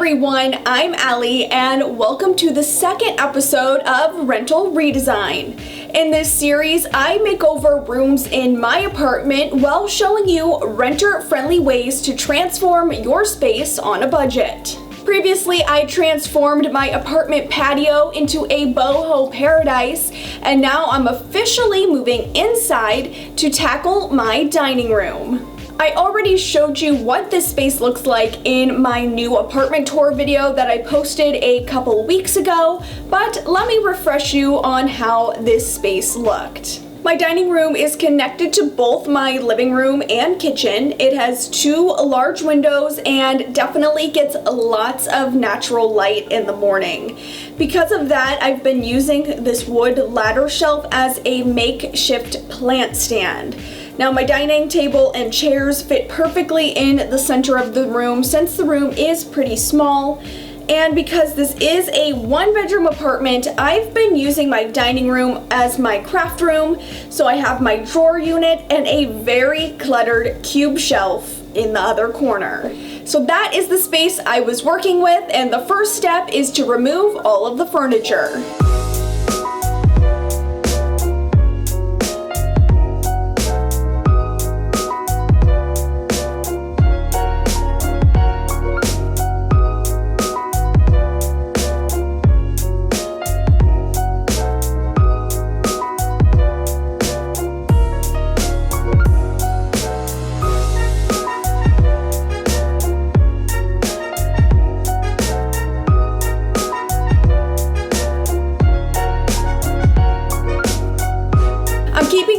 everyone, I'm Alli and welcome to the second episode of Rental Redesign. In this series, I make over rooms in my apartment while showing you renter-friendly ways to transform your space on a budget. Previously, I transformed my apartment patio into a boho paradise, and now I'm officially moving inside to tackle my dining room. I already showed you what this space looks like in my new apartment tour video that I posted a couple weeks ago, but let me refresh you on how this space looked. My dining room is connected to both my living room and kitchen. It has two large windows and definitely gets lots of natural light in the morning. Because of that, I've been using this wood ladder shelf as a makeshift plant stand. Now my dining table and chairs fit perfectly in the center of the room since the room is pretty small. And because this is a one-bedroom apartment, I've been using my dining room as my craft room. So I have my drawer unit and a very cluttered cube shelf in the other corner. So that is the space I was working with, and the first step is to remove all of the furniture.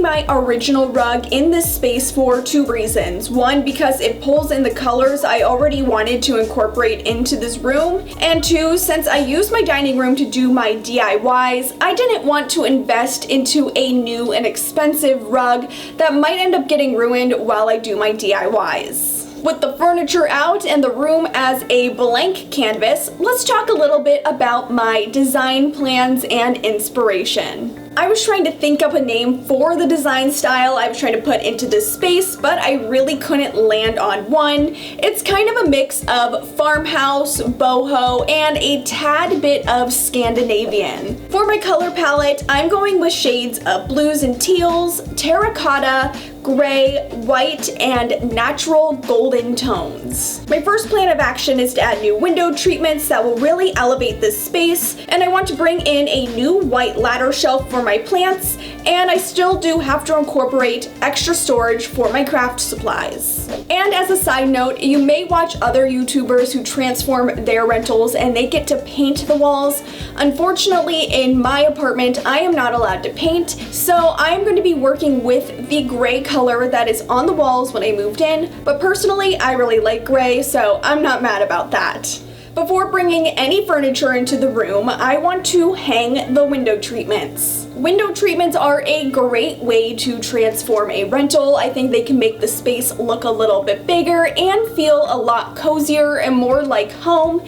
My original rug in this space for two reasons. One, because it pulls in the colors I already wanted to incorporate into this room, and two, since I used my dining room to do my DIYs, I didn't want to invest into a new and expensive rug that might end up getting ruined while I do my DIYs. With the furniture out and the room as a blank canvas, let's talk a little bit about my design plans and inspiration. I was trying to think up a name for the design style I was trying to put into this space, but I really couldn't land on one. It's kind of a mix of farmhouse, boho, and a tad bit of Scandinavian. For my color palette, I'm going with shades of blues and teals, terracotta, gray, white, and natural golden tones. My first plan of action is to add new window treatments that will really elevate this space, and I want to bring in a new white ladder shelf for my plants, and I still do have to incorporate extra storage for my craft supplies. And as a side note, you may watch other YouTubers who transform their rentals and they get to paint the walls. Unfortunately, in my apartment, I am not allowed to paint, so I'm going to be working with the gray color that is on the walls when I moved in, but personally, I really like gray, so I'm not mad about that. Before bringing any furniture into the room, I want to hang the window treatments. Window treatments are a great way to transform a rental. I think they can make the space look a little bit bigger and feel a lot cozier and more like home.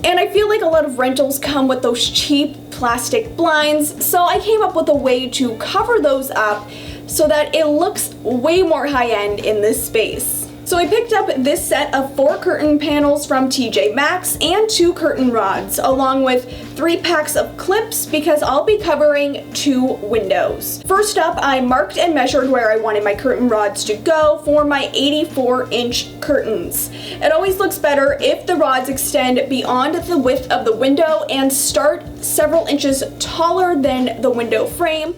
And I feel like a lot of rentals come with those cheap plastic blinds, so I came up with a way to cover those up so that it looks way more high-end in this space. So I picked up this set of 4 curtain panels from TJ Maxx and 2 curtain rods, along with 3 packs of clips because I'll be covering 2 windows. First up, I marked and measured where I wanted my curtain rods to go for my 84-inch curtains. It always looks better if the rods extend beyond the width of the window and start several inches taller than the window frame.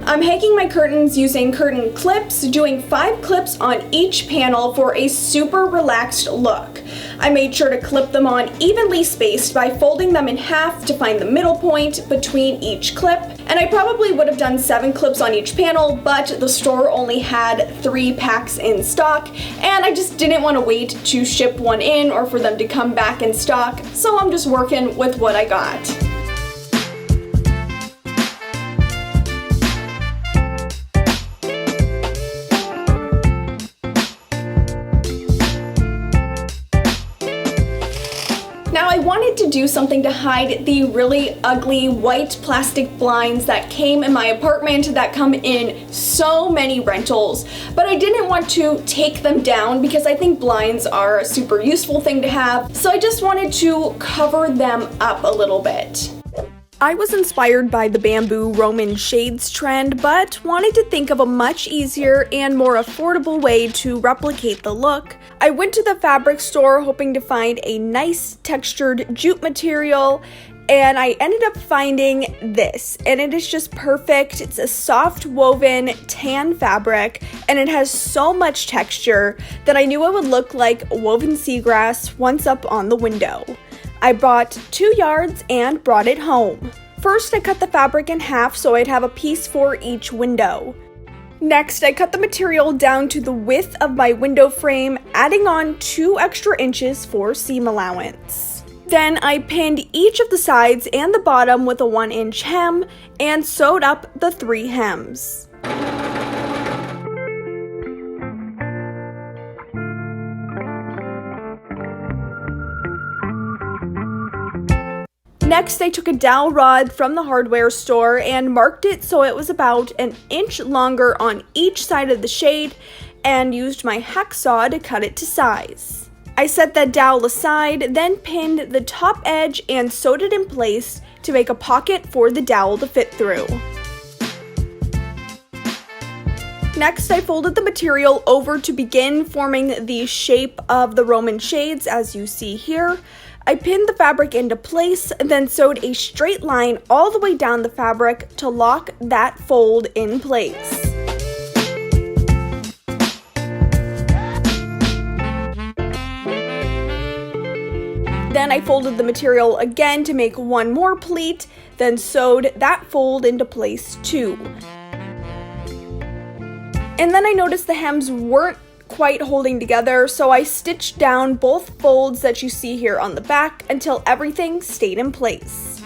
I'm hanging my curtains using curtain clips, doing 5 clips on each panel for a super relaxed look. I made sure to clip them on evenly spaced by folding them in half to find the middle point between each clip. And I probably would have done 7 clips on each panel, but the store only had 3 packs in stock, and I just didn't want to wait to ship one in or for them to come back in stock, so I'm just working with what I got. wanted to do something to hide the really ugly white plastic blinds that came in my apartment that come in so many rentals, but I didn't want to take them down because I think blinds are a super useful thing to have, so I just wanted to cover them up a little bit. I was inspired by the bamboo Roman shades trend, but wanted to think of a much easier and more affordable way to replicate the look. I went to the fabric store hoping to find a nice textured jute material, and I ended up finding this, and it is just perfect. It's a soft woven tan fabric, and it has so much texture that I knew it would look like woven seagrass once up on the window. I bought 2 yards and brought it home. First, I cut the fabric in half so I'd have a piece for each window. Next, I cut the material down to the width of my window frame, adding on 2 extra inches for seam allowance. Then I pinned each of the sides and the bottom with a 1-inch hem and sewed up the 3 hems. Next, I took a dowel rod from the hardware store and marked it so it was about 1 inch longer on each side of the shade and used my hacksaw to cut it to size. I set that dowel aside, then pinned the top edge and sewed it in place to make a pocket for the dowel to fit through. Next, I folded the material over to begin forming the shape of the Roman shades as you see here. I pinned the fabric into place, then sewed a straight line all the way down the fabric to lock that fold in place. Then I folded the material again to make one more pleat, then sewed that fold into place too. And then I noticed the hems weren't quite holding together, so I stitched down both folds that you see here on the back until everything stayed in place.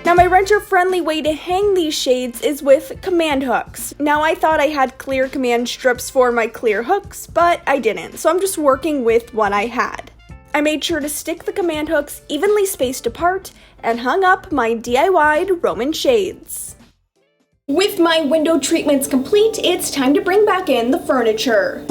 Now my renter-friendly way to hang these shades is with command hooks. Now I thought I had clear command strips for my clear hooks, but I didn't, so I'm just working with what I had. I made sure to stick the command hooks evenly spaced apart and hung up my DIY'd Roman shades. With my window treatments complete, it's time to bring back in the furniture.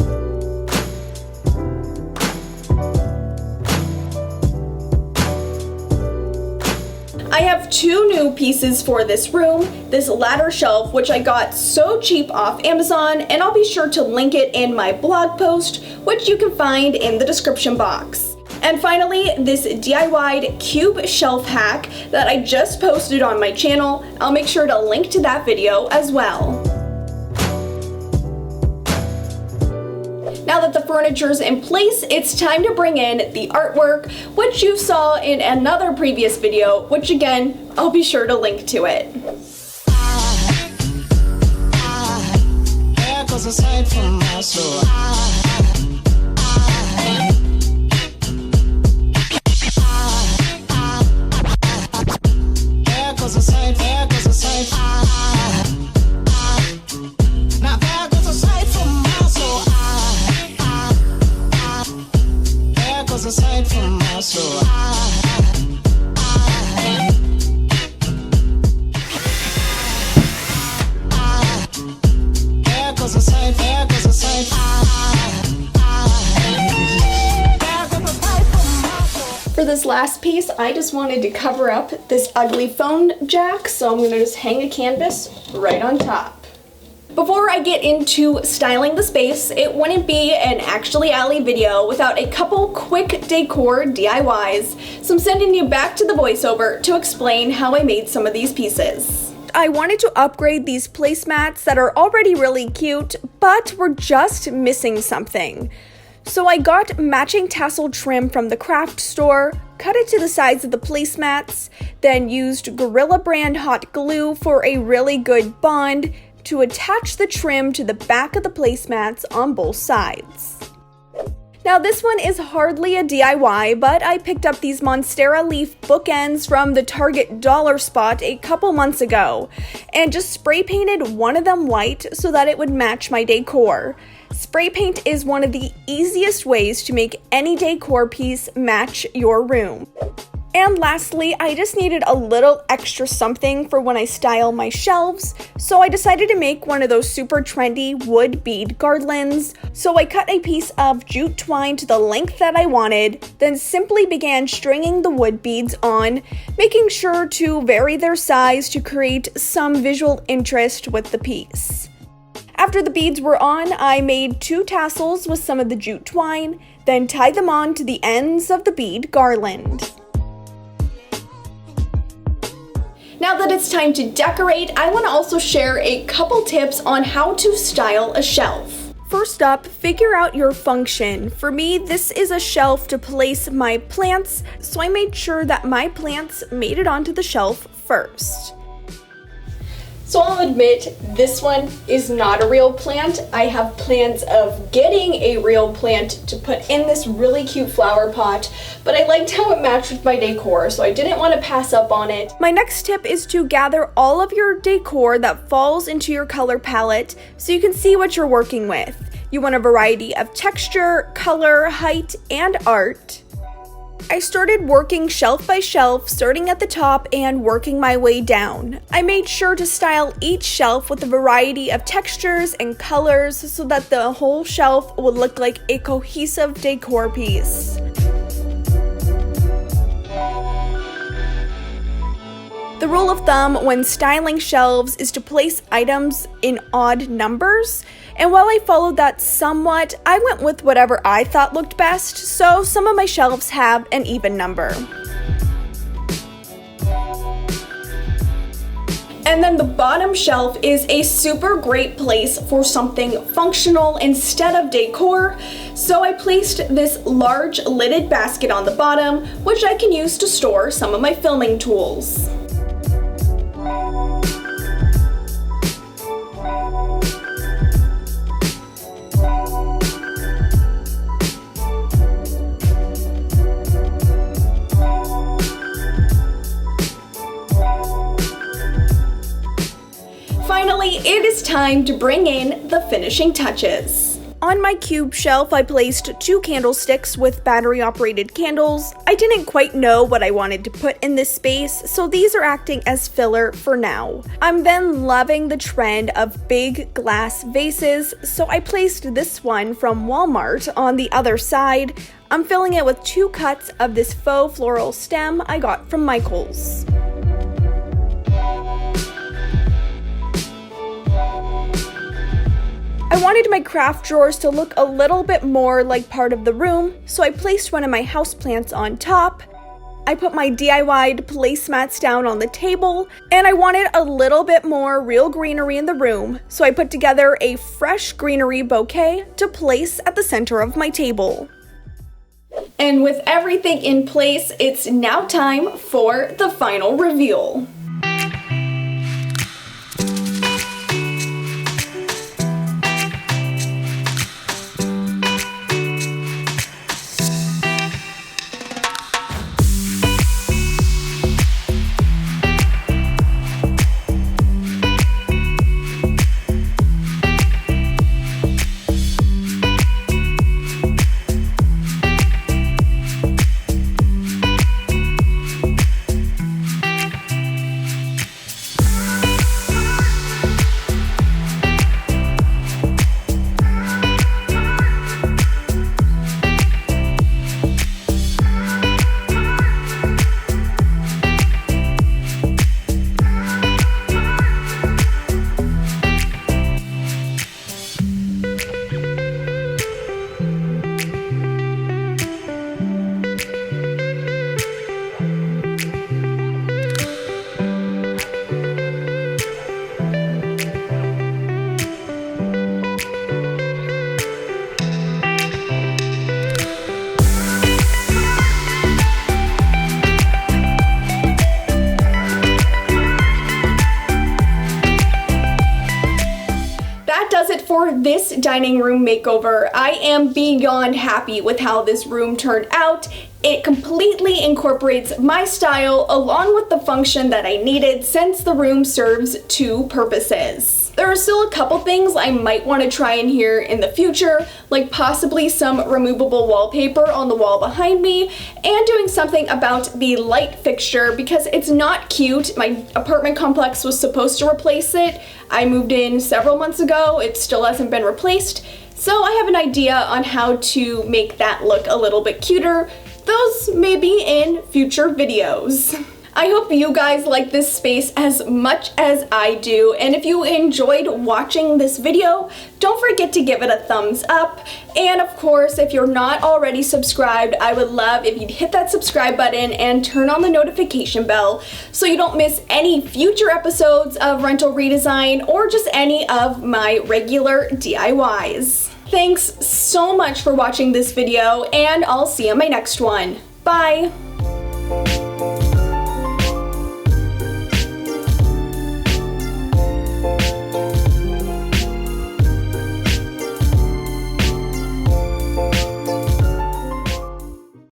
I have 2 new pieces for this room, this ladder shelf which I got so cheap off Amazon, and I'll be sure to link it in my blog post, which you can find in the description box. And finally, this DIY'd cube shelf hack that I just posted on my channel. I'll make sure to link to that video as well. Now that the furniture's in place, it's time to bring in the artwork, which you saw in another previous video, which again, I'll be sure to link to it. For this last piece, I just wanted to cover up this ugly phone jack, so I'm gonna just hang a canvas right on top. Before I get into styling the space, it wouldn't be an Actually Alli video without a couple quick decor DIYs, so I'm sending you back to the voiceover to explain how I made some of these pieces. I wanted to upgrade these placemats that are already really cute, but were just missing something. So I got matching tassel trim from the craft store, cut it to the sides of the placemats, then used Gorilla brand hot glue for a really good bond to attach the trim to the back of the placemats on both sides. Now this one is hardly a DIY, but I picked up these Monstera leaf bookends from the Target dollar spot a couple months ago and just spray painted one of them white so that it would match my decor. Spray paint is one of the easiest ways to make any decor piece match your room. And lastly, I just needed a little extra something for when I style my shelves, so I decided to make one of those super trendy wood bead garlands. So I cut a piece of jute twine to the length that I wanted, then simply began stringing the wood beads on, making sure to vary their size to create some visual interest with the piece. After the beads were on, I made 2 tassels with some of the jute twine, then tied them on to the ends of the bead garland. Now that it's time to decorate, I want to also share a couple tips on how to style a shelf. First up, figure out your function. For me, this is a shelf to place my plants, so I made sure that my plants made it onto the shelf first. So I'll admit, this one is not a real plant. I have plans of getting a real plant to put in this really cute flower pot, but I liked how it matched with my decor, so I didn't want to pass up on it. My next tip is to gather all of your decor that falls into your color palette so you can see what you're working with. You want a variety of texture, color, height, and art. I started working shelf by shelf, starting at the top and working my way down. I made sure to style each shelf with a variety of textures and colors so that the whole shelf would look like a cohesive decor piece. The rule of thumb when styling shelves is to place items in odd numbers. And while I followed that somewhat, I went with whatever I thought looked best, so some of my shelves have an even number. And then the bottom shelf is a super great place for something functional instead of decor, so I placed this large lidded basket on the bottom, which I can use to store some of my filming tools. Finally, it is time to bring in the finishing touches. On my cube shelf, I placed 2 candlesticks with battery-operated candles. I didn't quite know what I wanted to put in this space, so these are acting as filler for now. I'm then loving the trend of big glass vases, so I placed this one from Walmart on the other side. I'm filling it with 2 cuts of this faux floral stem I got from Michael's. I wanted my craft drawers to look a little bit more like part of the room, so I placed one of my houseplants on top. I put my DIY'd placemats down on the table, and I wanted a little bit more real greenery in the room, so I put together a fresh greenery bouquet to place at the center of my table. And with everything in place, it's now time for the final reveal. For this dining room makeover, I am beyond happy with how this room turned out. It completely incorporates my style along with the function that I needed since the room serves 2 purposes. There are still a couple things I might want to try in here in the future, like possibly some removable wallpaper on the wall behind me, and doing something about the light fixture because it's not cute. My apartment complex was supposed to replace it. I moved in several months ago. It still hasn't been replaced. So I have an idea on how to make that look a little bit cuter. Those may be in future videos. I hope you guys like this space as much as I do, and if you enjoyed watching this video, don't forget to give it a thumbs up. And of course, if you're not already subscribed, I would love if you'd hit that subscribe button and turn on the notification bell so you don't miss any future episodes of Rental Redesign or just any of my regular DIYs. Thanks so much for watching this video, and I'll see you in my next one. Bye!